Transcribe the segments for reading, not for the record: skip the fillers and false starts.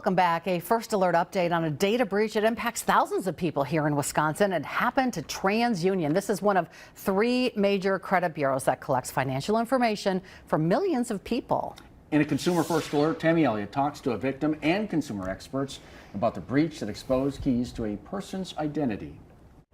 Welcome back. A first alert update on a data breach that impacts thousands of people here in Wisconsin. It happened to TransUnion. This is one of three major credit bureaus that collects financial information for millions of people. In a Consumer First Alert, Tammy Elliott talks to a victim and consumer experts about the breach that exposed keys to a person's identity.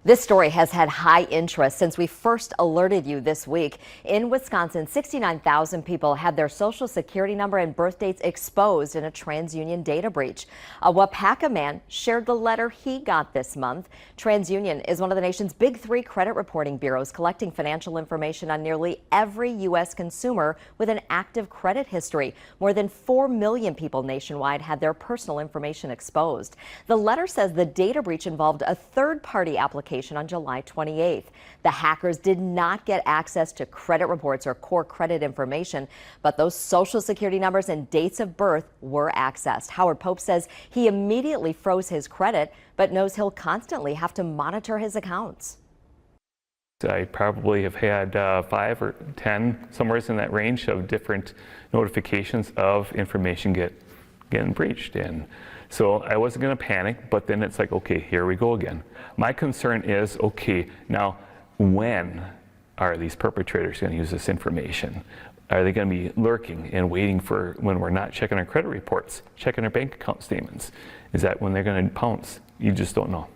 This story has had high interest since we first alerted you this week. In Wisconsin, 69,000 people had their social security number and birth dates exposed in a TransUnion data breach. A Wapaka man shared the letter he got this month. TransUnion is one of the nation's big three credit reporting bureaus, collecting financial information on nearly every U.S. consumer with an active credit history. More than 4 million people nationwide had their personal information exposed. The letter says the data breach involved a third-party application on July 28th. The hackers did not get access to credit reports or core credit information, but those social security numbers and dates of birth were accessed. Howard Pope says he immediately froze his credit, but knows he'll constantly have to monitor his accounts. I probably have had 5 or 10, somewhere in that range, of different notifications of information getting breached. And so I wasn't going to panic, but then it's like, okay, here we go again. My concern is, okay, now when are these perpetrators going to use this information? Are they going to be lurking and waiting for when we're not checking our credit reports, checking our bank account statements? Is that when they're going to pounce? You just don't know.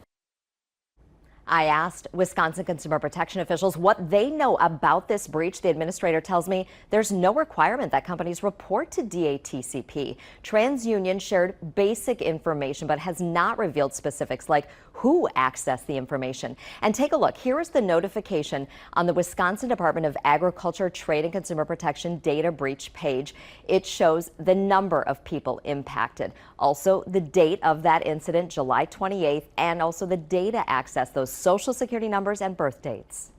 I asked Wisconsin consumer protection officials what they know about this breach. The administrator tells me there's no requirement that companies report to DATCP. TransUnion shared basic information but has not revealed specifics like who accessed the information. And take a look. Here is the notification on the Wisconsin Department of Agriculture, Trade and Consumer Protection data breach page. It shows the number of people impacted, also the date of that incident, July 28th, and also the data access, those social security numbers and birth dates.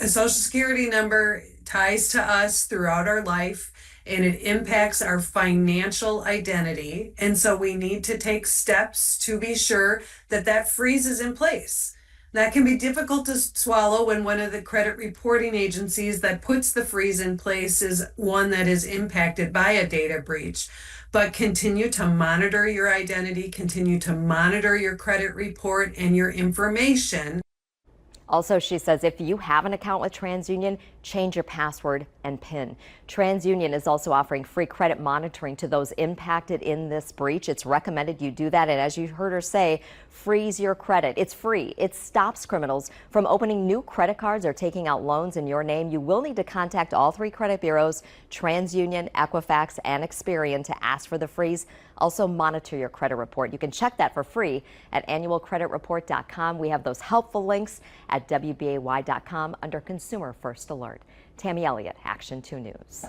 A social security number ties to us throughout our life, and it impacts our financial identity. And so we need to take steps to be sure that that freeze is in place. That can be difficult to swallow when one of the credit reporting agencies that puts the freeze in place is one that is impacted by a data breach. But continue to monitor your identity, continue to monitor your credit report and your information. Also, she says if you have an account with TransUnion, change your password and PIN. TransUnion is also offering free credit monitoring to those impacted in this breach. It's recommended you do that. And as you heard her say, freeze your credit. It's free. It stops criminals from opening new credit cards or taking out loans in your name. You will need to contact all three credit bureaus, TransUnion, Equifax, and Experian, to ask for the freeze. Also, monitor your credit report. You can check that for free at annualcreditreport.com. We have those helpful links at WBAY.com under Consumer First Alert. Tammy Elliott, Action 2 News.